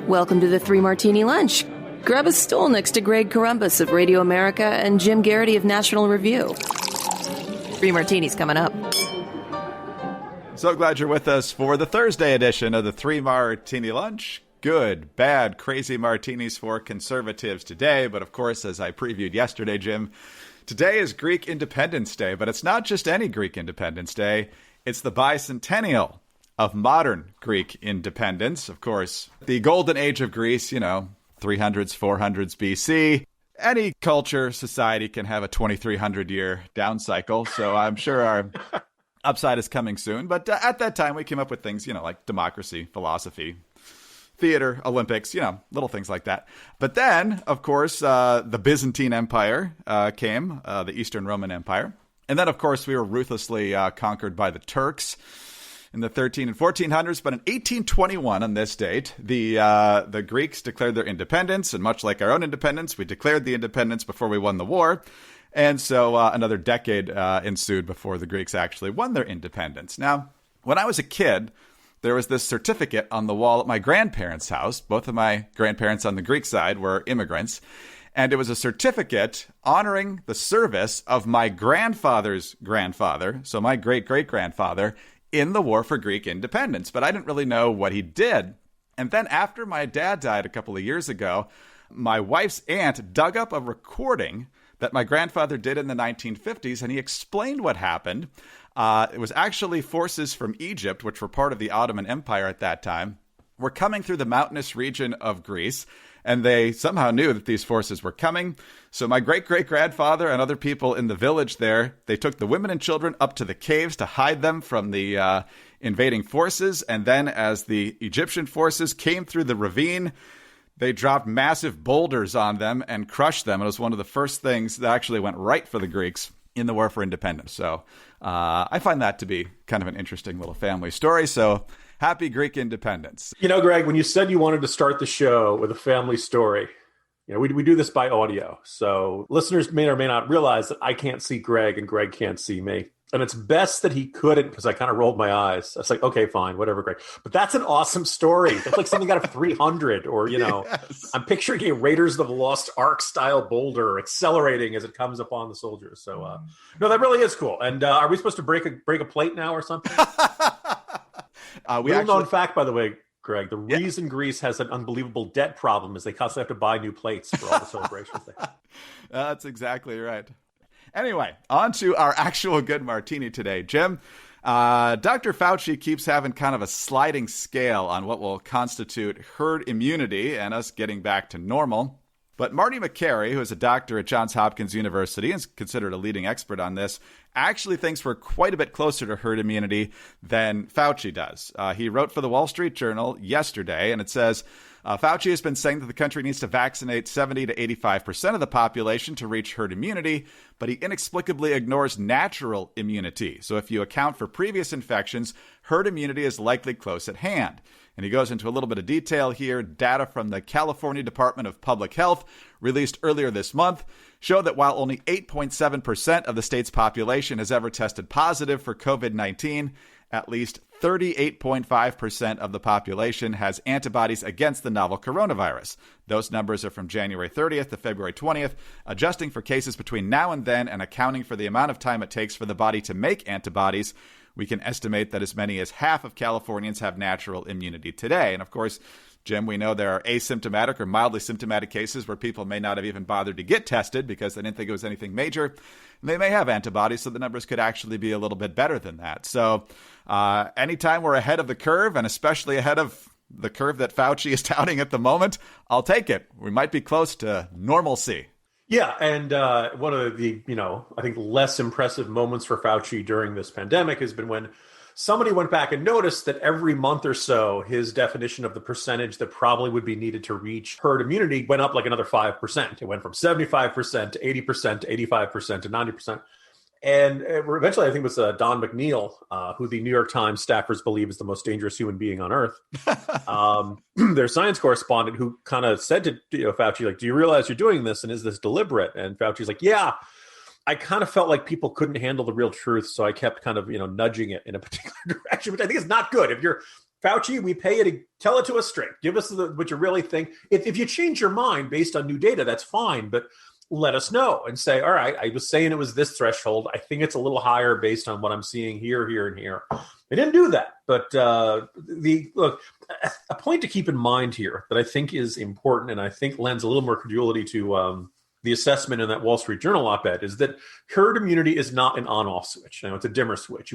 Welcome to the Three Martini Lunch. Grab a stool next to Greg Columbus of Radio America and Jim Garrity of National Review. Three Martinis coming up. So glad you're with us for the Thursday edition of the Three Martini Lunch. Good, bad, crazy martinis for conservatives today. But of course, as I previewed yesterday, Jim, today is Greek Independence Day. But it's not just any Greek Independence Day. It's the bicentennial of modern Greek independence. Of course, the golden age of Greece, 300s, 400s BC. Any culture, society can have a 2,300-year down cycle. So I'm sure our upside is coming soon. But at that time, we came up with things, like democracy, philosophy, theater, Olympics, little things like that. But then, of course, the Byzantine Empire came, the Eastern Roman Empire. And then, of course, we were ruthlessly conquered by the Turks in the 13 and 1400s. But in 1821, on this date, the Greeks declared their independence. And much like our own independence, we declared the independence before we won the war. And so another decade ensued before the Greeks actually won their independence. Now, when I was a kid, there was this certificate on the wall at my grandparents' house. Both of my grandparents on the Greek side were immigrants. And it was a certificate honoring the service of my grandfather's grandfather, so my great-great-grandfather, in the war for Greek independence. But I didn't really know what he did. And then after my dad died a couple of years ago, my wife's aunt dug up a recording that my grandfather did in the 1950s, and he explained what happened. It was actually forces from Egypt, which were part of the Ottoman Empire at that time, were coming through the mountainous region of Greece, and they somehow knew that these forces were coming. So my great-great-grandfather and other people in the village there, they took the women and children up to the caves to hide them from the invading forces. And then as the Egyptian forces came through the ravine, they dropped massive boulders on them and crushed them. It was one of the first things that actually went right for the Greeks in the war for independence. So I find that to be kind of an interesting little family story. So happy Greek independence. Greg, when you said you wanted to start the show with a family story, we do this by audio. So listeners may or may not realize that I can't see Greg and Greg can't see me. And it's best that he couldn't, because I kind of rolled my eyes. I was like, okay, fine, whatever, Greg. But that's an awesome story. That's like something out of 300 or, yes. I'm picturing a Raiders of the Lost Ark style boulder accelerating as it comes upon the soldiers. So, no, that really is cool. And are we supposed to break a plate now or something? Known fact, by the way, Greg, the reason Greece has an unbelievable debt problem is they constantly have to buy new plates for all the celebrations they have. That's exactly right. Anyway, on to our actual good martini today. Jim, Dr. Fauci keeps having kind of a sliding scale on what will constitute herd immunity and us getting back to normal. But Marty McCary, who is a doctor at Johns Hopkins University and is considered a leading expert on this, actually thinks we're quite a bit closer to herd immunity than Fauci does. He wrote for the Wall Street Journal yesterday, and it says, Fauci has been saying that the country needs to vaccinate 70 to 85% of the population to reach herd immunity, but he inexplicably ignores natural immunity. So if you account for previous infections, herd immunity is likely close at hand. And he goes into a little bit of detail here. Data from the California Department of Public Health released earlier this month show that while only 8.7% of the state's population has ever tested positive for COVID-19, at least 38.5% of the population has antibodies against the novel coronavirus. Those numbers are from January 30th to February 20th. Adjusting for cases between now and then and accounting for the amount of time it takes for the body to make antibodies, we can estimate that as many as half of Californians have natural immunity today. And of course, Jim, we know there are asymptomatic or mildly symptomatic cases where people may not have even bothered to get tested because they didn't think it was anything major. And they may have antibodies, so the numbers could actually be a little bit better than that. So anytime we're ahead of the curve, and especially ahead of the curve that Fauci is touting at the moment, I'll take it. We might be close to normalcy. Yeah, and one of the, I think less impressive moments for Fauci during this pandemic has been when somebody went back and noticed that every month or so, his definition of the percentage that probably would be needed to reach herd immunity went up like another 5%. It went from 75% to 80% to 85% to 90%. And eventually, I think it was Don McNeil, who the New York Times staffers believe is the most dangerous human being on earth. Their science correspondent who kind of said to Fauci, like, do you realize you're doing this? And is this deliberate? And Fauci's like, yeah, I kind of felt like people couldn't handle the real truth. So I kept kind of, nudging it in a particular direction, which I think is not good. If you're Fauci, we pay you to tell it to us straight. Give us what you really think. If you change your mind based on new data, that's fine. But let us know and say, all right, I was saying it was this threshold. I think it's a little higher based on what I'm seeing here, here, and here. They didn't do that. But a point to keep in mind here that I think is important and I think lends a little more credulity to the assessment in that Wall Street Journal op-ed is that herd immunity is not an on-off switch. It's a dimmer switch.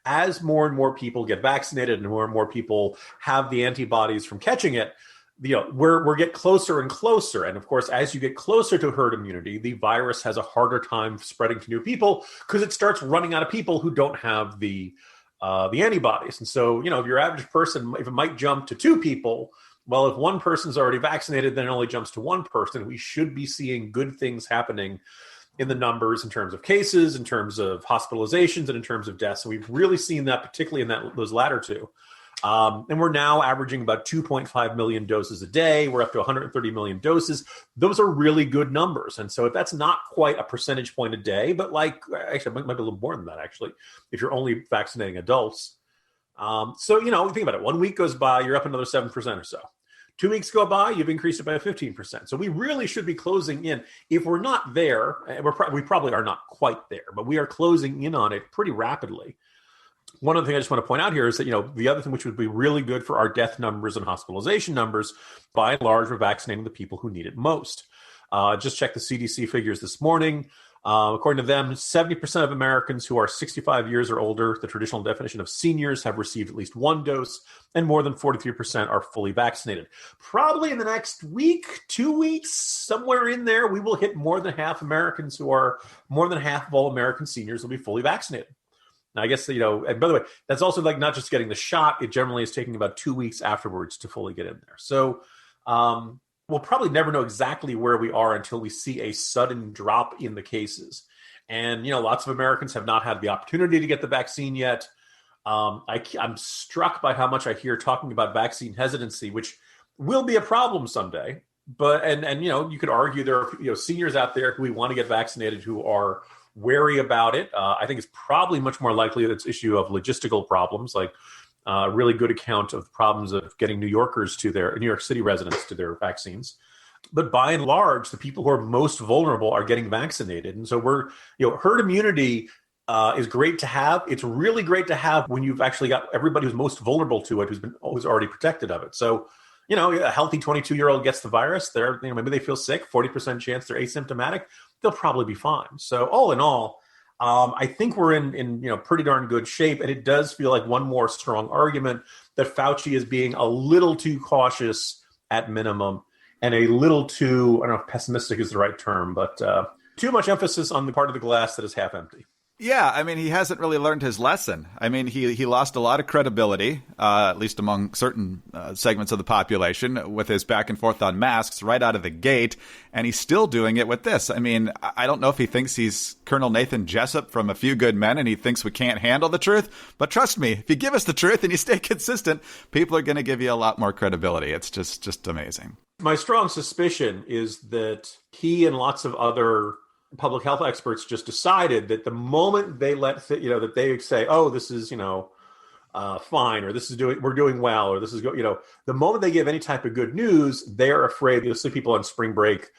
As more and more people get vaccinated and more people have the antibodies from catching it, we're get closer and closer. And of course, as you get closer to herd immunity, the virus has a harder time spreading to new people because it starts running out of people who don't have the antibodies. And so, if your average person, if it might jump to 2 people, well, if one person's already vaccinated, then it only jumps to 1 person. We should be seeing good things happening in the numbers in terms of cases, in terms of hospitalizations, and in terms of deaths. And we've really seen that, particularly in those latter 2. And we're now averaging about 2.5 million doses a day. We're up to 130 million doses. Those are really good numbers. And so if that's not quite a percentage point a day, but actually, it might be a little more than that, actually, if you're only vaccinating adults. So, think about it. 1 week goes by, you're up another 7% or so. 2 weeks go by, you've increased it by 15%. So we really should be closing in. If we're not there, we probably are not quite there, but we are closing in on it pretty rapidly. One other thing I just want to point out here is that, the other thing which would be really good for our death numbers and hospitalization numbers, by and large, we're vaccinating the people who need it most. Just check the CDC figures this morning. According to them, 70% of Americans who are 65 years or older, the traditional definition of seniors, have received at least 1 dose, and more than 43% are fully vaccinated. Probably in the next week, 2 weeks, somewhere in there, we will hit more than half Americans more than half of all American seniors will be fully vaccinated. Now, I guess, and by the way, that's also not just getting the shot. It generally is taking about 2 weeks afterwards to fully get in there. So, we'll probably never know exactly where we are until we see a sudden drop in the cases. And, lots of Americans have not had the opportunity to get the vaccine yet. I'm struck by how much I hear talking about vaccine hesitancy, which will be a problem someday. But, and you could argue there are, seniors out there who we want to get vaccinated who are wary about it. I think it's probably much more likely that it's an issue of logistical problems, like a really good account of the problems of getting New York City residents to their vaccines. But by and large, the people who are most vulnerable are getting vaccinated. And so herd immunity is great to have. It's really great to have when you've actually got everybody who's most vulnerable to it who's already protected of it. So, a healthy 22-year-old gets the virus. Maybe they feel sick, 40% chance they're asymptomatic. They'll probably be fine. So all in all, I think we're in pretty darn good shape. And it does feel like one more strong argument that Fauci is being a little too cautious at minimum and a little too, I don't know if pessimistic is the right term, but too much emphasis on the part of the glass that is half empty. Yeah, he hasn't really learned his lesson. He lost a lot of credibility, at least among certain segments of the population, with his back and forth on masks right out of the gate, and he's still doing it with this. I don't know if he thinks he's Colonel Nathan Jessup from A Few Good Men and he thinks we can't handle the truth, but trust me, if you give us the truth and you stay consistent, people are going to give you a lot more credibility. It's just amazing. My strong suspicion is that he and lots of other public health experts just decided that the moment they that they say, oh, this is, fine, or we're doing well, or this is, the moment they give any type of good news, they're afraid you'll see people on spring break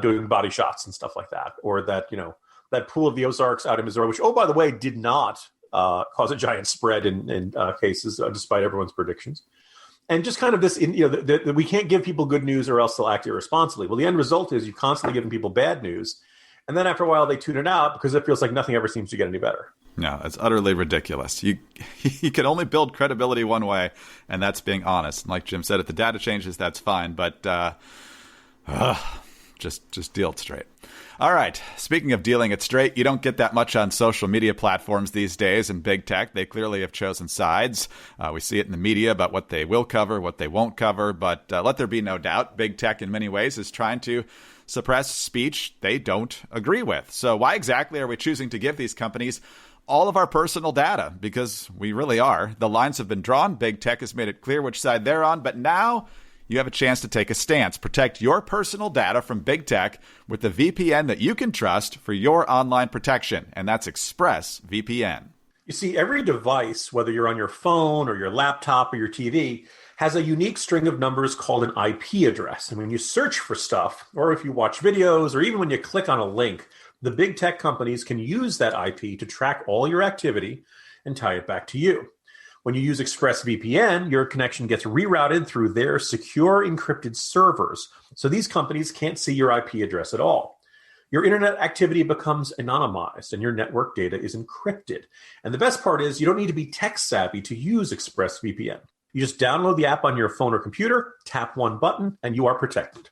doing body shots and stuff like that. Or that, that pool of the Ozarks out in Missouri, which, oh, by the way, did not cause a giant spread in cases, despite everyone's predictions. And just kind of this, that we can't give people good news or else they'll act irresponsibly. Well, the end result is you constantly giving people bad news. And then after a while, they tune it out because it feels like nothing ever seems to get any better. No, it's utterly ridiculous. You can only build credibility one way, and that's being honest. And like Jim said, if the data changes, that's fine. But just deal it straight. All right. Speaking of dealing it straight, you don't get that much on social media platforms these days in big tech. They clearly have chosen sides. We see it in the media about what they will cover, what they won't cover. But let there be no doubt, big tech in many ways is trying to suppress speech they don't agree with. So why exactly are we choosing to give these companies all of our personal data? Because we really are. The lines have been drawn. Big tech has made it clear which side they're on. But now you have a chance to take a stance. Protect your personal data from big tech with the VPN that you can trust for your online protection. And that's ExpressVPN. You see, every device, whether you're on your phone or your laptop or your TV, has a unique string of numbers called an IP address. And when you search for stuff, or if you watch videos, or even when you click on a link, the big tech companies can use that IP to track all your activity and tie it back to you. When you use ExpressVPN, your connection gets rerouted through their secure encrypted servers. So these companies can't see your IP address at all. Your internet activity becomes anonymized and your network data is encrypted. And the best part is you don't need to be tech savvy to use ExpressVPN. You just download the app on your phone or computer, tap one button, and you are protected.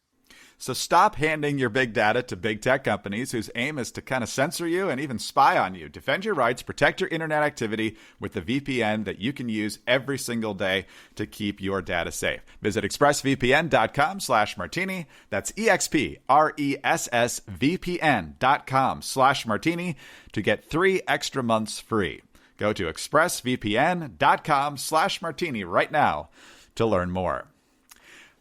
So stop handing your big data to big tech companies whose aim is to kind of censor you and even spy on you. Defend your rights, protect your internet activity with the VPN that you can use every single day to keep your data safe. Visit expressvpn.com/martini. That's expressvpn.com/martini to get 3 extra months free. Go to expressvpn.com/martini right now to learn more.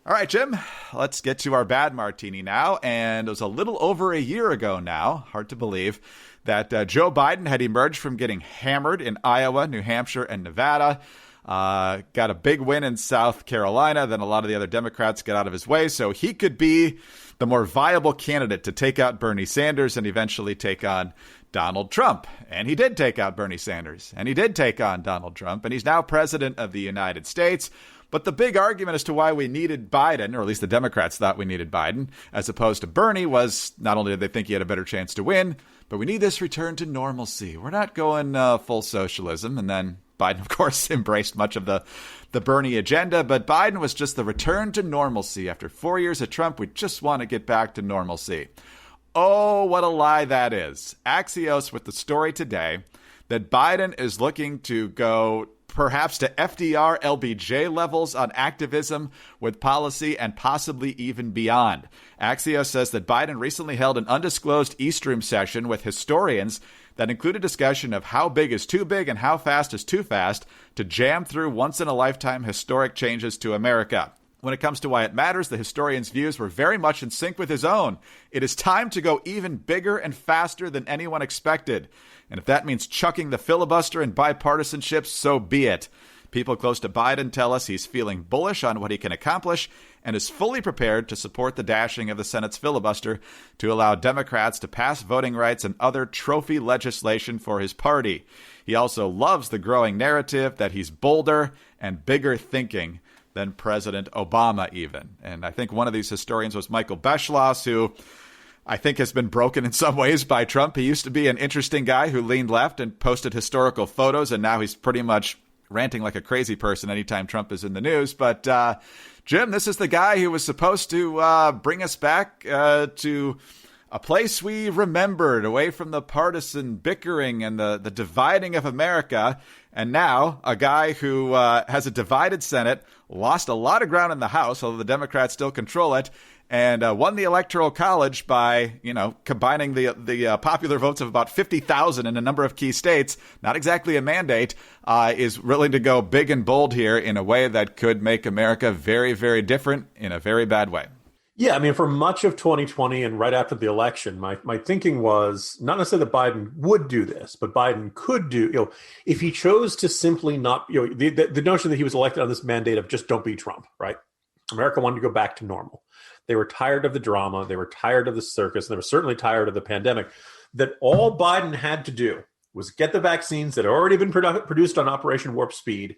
All right, Jim, let's get to our bad martini now. And it was a little over a year ago now, hard to believe, that Joe Biden had emerged from getting hammered in Iowa, New Hampshire, and Nevada. Got a big win in South Carolina. Then a lot of the other Democrats got out of his way. So he could be the more viable candidate to take out Bernie Sanders and eventually take on Donald Trump. And he did take out Bernie Sanders. And he did take on Donald Trump. And he's now president of the United States. But the big argument as to why we needed Biden, or at least the Democrats thought we needed Biden, as opposed to Bernie, was not only did they think he had a better chance to win, but we need this return to normalcy. We're not going full socialism. And then Biden, of course, embraced much of the Bernie agenda. But Biden was just the return to normalcy. After 4 years of Trump, we just want to get back to normalcy. Oh, what a lie that is. Axios with the story today that Biden is looking to go perhaps to FDR LBJ levels on activism with policy and possibly even beyond. Axios says that Biden recently held an undisclosed East Room session with historians that included discussion of how big is too big and how fast is too fast to jam through once-in-a-lifetime historic changes to America. When it comes to why it matters, the historian's views were very much in sync with his own. It is time to go even bigger and faster than anyone expected. And if that means chucking the filibuster and bipartisanship, so be it. People close to Biden tell us he's feeling bullish on what he can accomplish and is fully prepared to support the dashing of the Senate's filibuster to allow Democrats to pass voting rights and other trophy legislation for his party. He also loves the growing narrative that he's bolder and bigger thinking than President Obama even. And I think one of these historians was Michael Beschloss, who I think has been broken in some ways by Trump. He used to be an interesting guy who leaned left and posted historical photos, and now he's pretty much ranting like a crazy person anytime Trump is in the news. But Jim, this is the guy who was supposed to bring us back to a place we remembered, away from the partisan bickering and the dividing of America. And now a guy who has a divided Senate, lost a lot of ground in the House, although the Democrats still control it, and won the Electoral College by, combining the popular votes of about 50,000 in a number of key states, not exactly a mandate, is willing to go big and bold here in a way that could make America very, very different in a very bad way. Yeah, I mean, for much of 2020 and right after the election, my thinking was not necessarily that Biden would do this, but Biden could do, if he chose to simply not, the notion that he was elected on this mandate of just don't be Trump, right? America wanted to go back to normal. They were tired of the drama. They were tired of the circus. And they were certainly tired of the pandemic. That all Biden had to do was get the vaccines that had already been produced on Operation Warp Speed,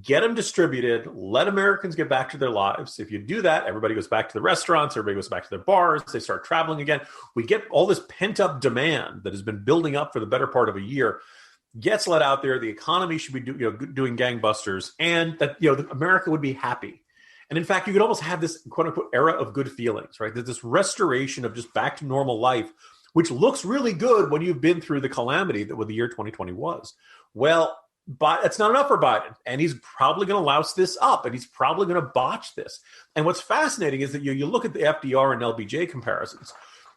get them distributed, let Americans get back to their lives. If you do that, everybody goes back to the restaurants, everybody goes back to their bars, they start traveling again. We get all this pent-up demand that has been building up for the better part of a year, gets let out there, the economy should be doing gangbusters, and that America would be happy. And in fact, you could almost have this quote-unquote era of good feelings, right? There's this restoration of just back to normal life, which looks really good when you've been through the calamity that what the year 2020 was. Well, but it's not enough for Biden, and he's probably going to louse this up, and he's probably going to botch this. And what's fascinating is that you look at the FDR and LBJ comparisons.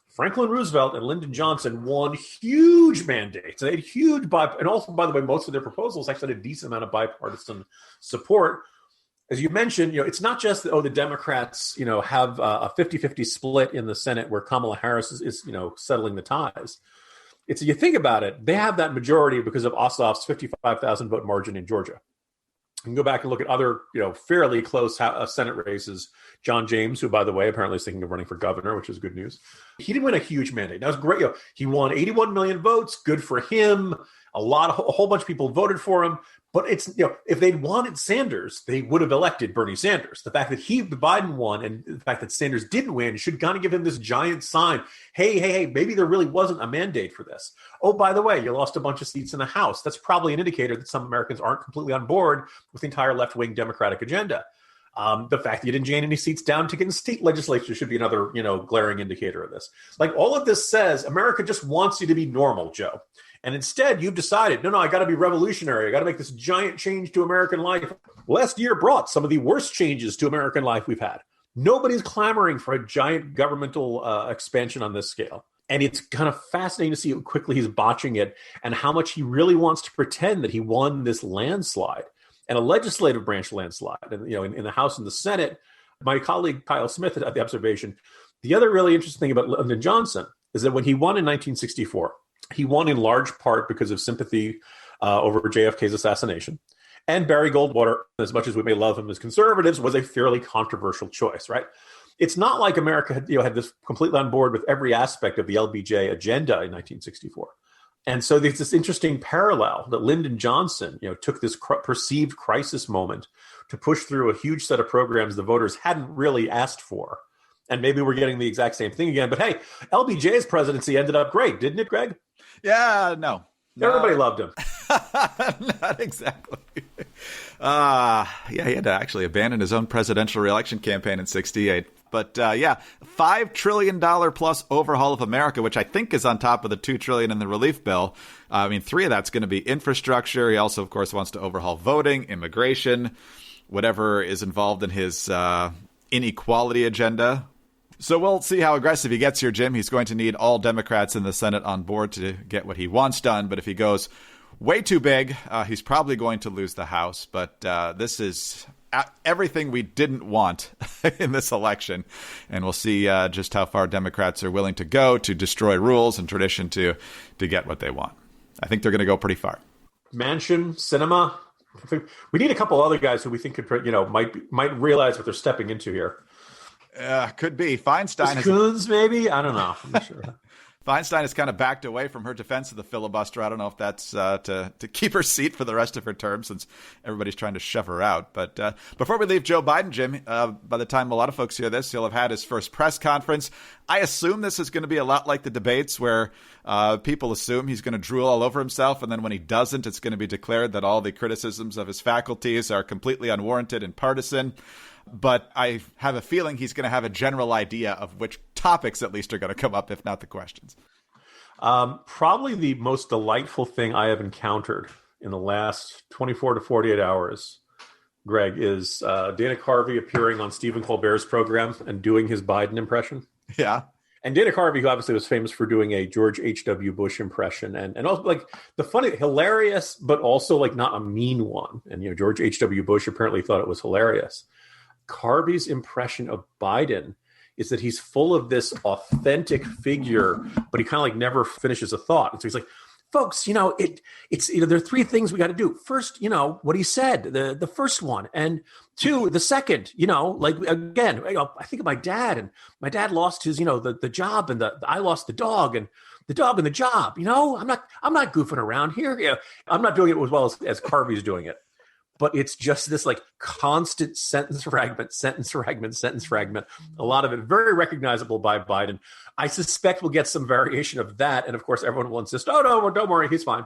Franklin Roosevelt and Lyndon Johnson won huge mandates. They had huge, and also, by the way, most of their proposals actually had a decent amount of bipartisan support. As you mentioned, it's not just that, the Democrats, have a 50-50 split in the Senate where Kamala Harris is settling the ties. It's, you think about it, they have that majority because of Ossoff's 55,000 vote margin in Georgia. You can go back and look at other, fairly close Senate races. John James, who, by the way, apparently is thinking of running for governor, which is good news. He didn't win a huge mandate. That was great. He won 81 million votes. Good for him. A whole bunch of people voted for him. But it's, if they'd wanted Sanders, they would have elected Bernie Sanders. The fact that Biden won and the fact that Sanders didn't win should kind of give him this giant sign. Hey, maybe there really wasn't a mandate for this. Oh, by the way, you lost a bunch of seats in the House. That's probably an indicator that some Americans aren't completely on board with the entire left-wing Democratic agenda. The fact that you didn't gain any seats down to get in state legislature should be another, glaring indicator of this. Like, all of this says America just wants you to be normal, Joe. And instead, you've decided, no, I got to be revolutionary. I got to make this giant change to American life. Last year brought some of the worst changes to American life we've had. Nobody's clamoring for a giant governmental expansion on this scale. And it's kind of fascinating to see how quickly he's botching it and how much he really wants to pretend that he won this landslide and a legislative branch landslide. And, in the House and the Senate, my colleague Kyle Smith had the observation. The other really interesting thing about Lyndon Johnson is that when he won in 1964, he won in large part because of sympathy over JFK's assassination. And Barry Goldwater, as much as we may love him as conservatives, was a fairly controversial choice, right? It's not like America had this completely on board with every aspect of the LBJ agenda in 1964. And so there's this interesting parallel that Lyndon Johnson, took this perceived crisis moment to push through a huge set of programs the voters hadn't really asked for. And maybe we're getting the exact same thing again. But hey, LBJ's presidency ended up great, didn't it, Greg? Yeah, no. Everybody loved him. Not exactly. He had to actually abandon his own presidential reelection campaign in 68. But $5 trillion plus overhaul of America, which I think is on top of the $2 trillion in the relief bill. $3 of that's going to be infrastructure. He also, of course, wants to overhaul voting, immigration, whatever is involved in his inequality agenda. So we'll see how aggressive he gets here, Jim. He's going to need all Democrats in the Senate on board to get what he wants done. But if he goes way too big, he's probably going to lose the House. But this is everything we didn't want in this election. And we'll see just how far Democrats are willing to go to destroy rules and tradition to get what they want. I think they're going to go pretty far. Manchin, Cinema. We need a couple other guys who we think could, might realize what they're stepping into here. Could be. Feinstein. Coons, maybe? I don't know. I'm not sure. Feinstein has kind of backed away from her defense of the filibuster. I don't know if that's to keep her seat for the rest of her term since everybody's trying to shove her out. But before we leave Joe Biden, Jim, by the time a lot of folks hear this, he'll have had his first press conference. I assume this is going to be a lot like the debates where people assume he's going to drool all over himself. And then when he doesn't, it's going to be declared that all the criticisms of his faculties are completely unwarranted and partisan. But I have a feeling he's going to have a general idea of which topics at least are going to come up, if not the questions. Probably the most delightful thing I have encountered in the last 24 to 48 hours, Greg, is Dana Carvey appearing on Stephen Colbert's program and doing his Biden impression. Yeah. And Dana Carvey, who obviously was famous for doing a George H.W. Bush impression, and also like the funny, hilarious, but also like not a mean one. And, George H.W. Bush apparently thought it was hilarious. Carvey's impression of Biden is that he's full of this authentic figure, but he kind of like never finishes a thought. And so he's like, folks, it's there are three things we got to do. First, what he said, the first one, and two, the second, like again, I think of my dad, and my dad lost his, the job, and I lost the dog, and the dog and the job. I'm not goofing around here. I'm not doing it as well as Carvey's doing it. But it's just this like constant sentence fragment. A lot of it very recognizable by Biden. I suspect we'll get some variation of that. And of course, everyone will insist, oh, no, don't worry, he's fine.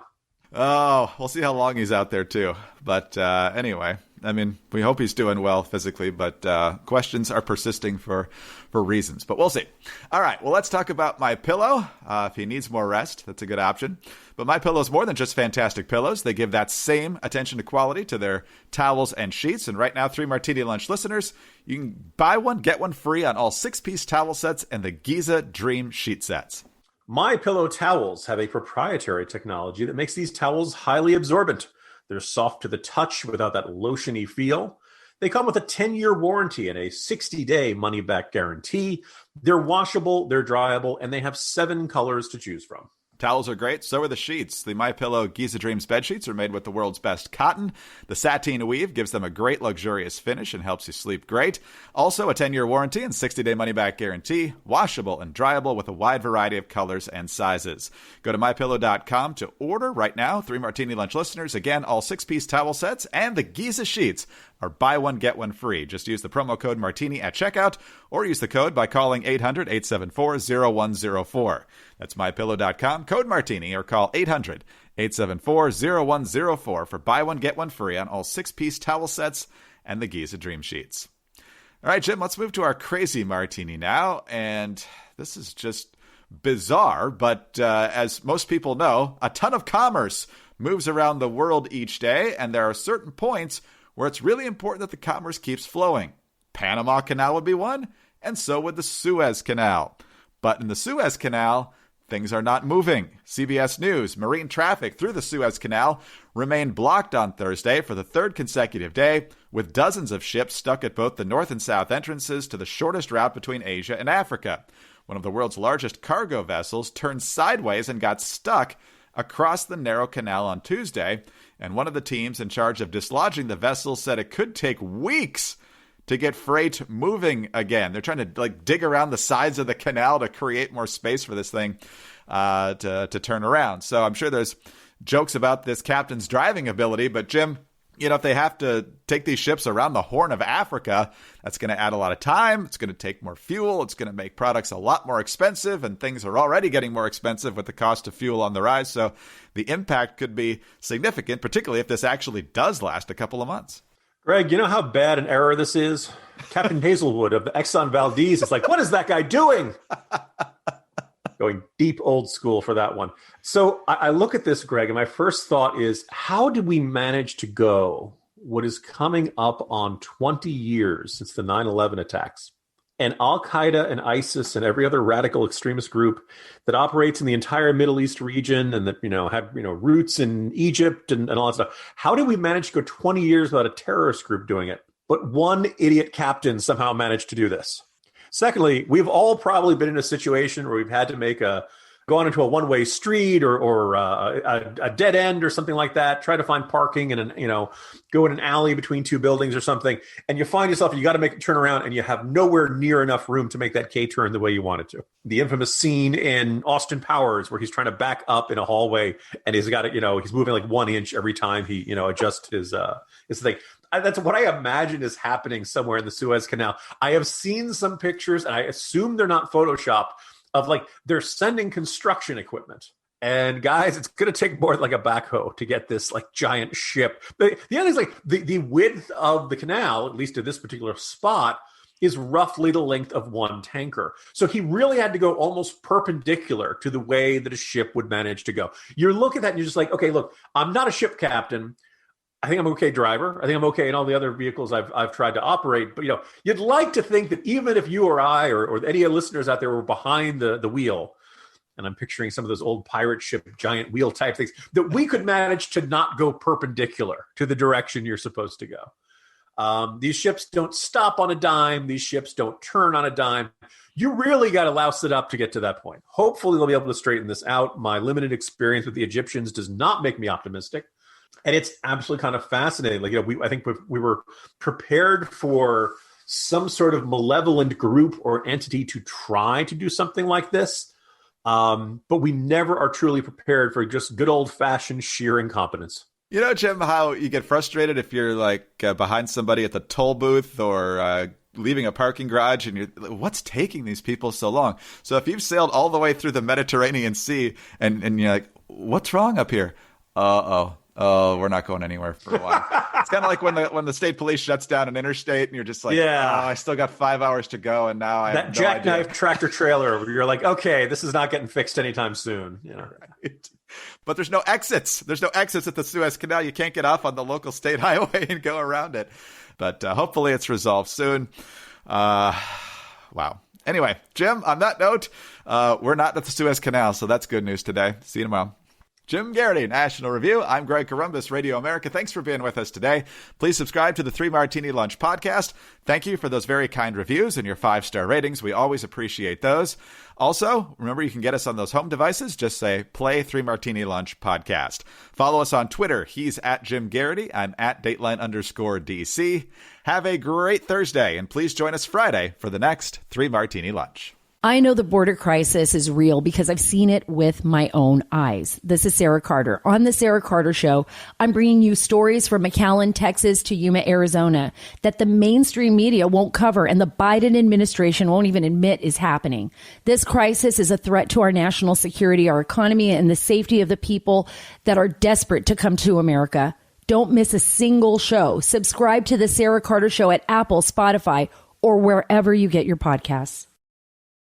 Oh, we'll see how long he's out there, too. But anyway, I mean, we hope he's doing well physically, but questions are persisting for reasons. But we'll see. All right, well, let's talk about My Pillow. If he needs more rest, that's a good option. But My Pillow is more than just fantastic pillows. They give that same attention to quality to their towels and sheets. And right now, 3 Martini Lunch listeners, you can buy one, get one free on all 6-piece towel sets and the Giza Dream sheet sets. My Pillow towels have a proprietary technology that makes these towels highly absorbent. They're soft to the touch without that lotiony feel. They come with a 10-year warranty and a 60-day money-back guarantee. They're washable, they're dryable, and they have 7 colors to choose from. Towels are great, so are the sheets. The MyPillow Giza Dreams bed sheets are made with the world's best cotton. The sateen weave gives them a great luxurious finish and helps you sleep great. Also, a 10-year warranty and 60-day money-back guarantee. Washable and dryable with a wide variety of colors and sizes. Go to MyPillow.com to order right now. 3 Martini Lunch listeners, again, all 6-piece towel sets and the Giza sheets are buy one, get one free. Just use the promo code Martini at checkout or use the code by calling 800-874-0104. That's MyPillow.com, code Martini, or call 800-874-0104 for buy one, get one free on all 6-piece towel sets and the Giza Dream Sheets. All right, Jim, let's move to our crazy Martini now. And this is just bizarre, but as most people know, a ton of commerce moves around the world each day, and there are certain points where it's really important that the commerce keeps flowing. Panama Canal would be one, and so would the Suez Canal. But in the Suez Canal, things are not moving. CBS News, marine traffic through the Suez Canal remained blocked on Thursday for the third consecutive day, with dozens of ships stuck at both the north and south entrances to the shortest route between Asia and Africa. One of the world's largest cargo vessels turned sideways and got stuck across the narrow canal on Tuesday, and one of the teams in charge of dislodging the vessel said it could take weeks to get freight moving again. They're trying to dig around the sides of the canal to create more space for this thing to turn around. So I'm sure there's jokes about this captain's driving ability, but Jim, if they have to take these ships around the Horn of Africa, that's going to add a lot of time. It's going to take more fuel. It's going to make products a lot more expensive, and things are already getting more expensive with the cost of fuel on the rise. So the impact could be significant, particularly if this actually does last a couple of months. Greg, you know how bad an error this is? Captain Hazelwood of the Exxon Valdez is like, what is that guy doing? Going deep old school for that one. So I look at this, Greg, and my first thought is, how did we manage to go what is coming up on 20 years since the 9/11 attacks? And Al-Qaeda and ISIS and every other radical extremist group that operates in the entire Middle East region and that, have roots in Egypt and all that stuff. How did we manage to go 20 years without a terrorist group doing it? But one idiot captain somehow managed to do this. Secondly, we've all probably been in a situation where we've had to go on into a one-way street or a dead end or something like that, try to find parking and go in an alley between two buildings or something, and you find yourself, you got to make a turn around and you have nowhere near enough room to make that K-turn the way you want it to. The infamous scene in Austin Powers where he's trying to back up in a hallway and he's got to, he's moving like 1 inch every time he, adjusts his thing. That's what I imagine is happening somewhere in the Suez Canal. I have seen some pictures, and I assume they're not Photoshopped, of they're sending construction equipment. And guys, it's going to take more than a backhoe to get this giant ship. The other thing is the width of the canal, at least to this particular spot, is roughly the length of one tanker. So he really had to go almost perpendicular to the way that a ship would manage to go. You look at that and you're just like, okay, look, I'm not a ship captain. I think I'm an okay driver. I think I'm okay in all the other vehicles I've tried to operate. But, you'd like to think that even if you or I or any listeners out there were behind the wheel, and I'm picturing some of those old pirate ship giant wheel type things, that we could manage to not go perpendicular to the direction you're supposed to go. These ships don't stop on a dime. These ships don't turn on a dime. You really got to louse it up to get to that point. Hopefully they'll be able to straighten this out. My limited experience with the Egyptians does not make me optimistic. And it's absolutely kind of fascinating. I think we were prepared for some sort of malevolent group or entity to try to do something like this. But we never are truly prepared for just good old-fashioned sheer incompetence. Jim, how you get frustrated if you're behind somebody at the toll booth or leaving a parking garage and what's taking these people so long? So if you've sailed all the way through the Mediterranean Sea and you're like, what's wrong up here? Oh, we're not going anywhere for a while. It's kind of like when the state police shuts down an interstate and you're just like, yeah, I still got 5 hours to go. And now I have no jackknife idea. Tractor trailer where you're like, okay, this is not getting fixed anytime soon. Right. But there's no exits. There's no exits at the Suez Canal. You can't get off on the local state highway and go around it. But hopefully it's resolved soon. Wow. Anyway, Jim, on that note, we're not at the Suez Canal, so that's good news today. See you tomorrow. Jim Garrity, National Review. I'm Greg Corombos, Radio America. Thanks for being with us today. Please subscribe to the 3 Martini Lunch podcast. Thank you for those very kind reviews and your 5-star ratings. We always appreciate those. Also, remember you can get us on those home devices. Just say, play 3 Martini Lunch podcast. Follow us on Twitter. He's at Jim Garrity. I'm at Dateline_DC. Have a great Thursday, and please join us Friday for the next 3 Martini Lunch. I know the border crisis is real because I've seen it with my own eyes. This is Sarah Carter. On the Sarah Carter Show, I'm bringing you stories from McAllen, Texas to Yuma, Arizona that the mainstream media won't cover and the Biden administration won't even admit is happening. This crisis is a threat to our national security, our economy, and the safety of the people that are desperate to come to America. Don't miss a single show. Subscribe to the Sarah Carter Show at Apple, Spotify, or wherever you get your podcasts.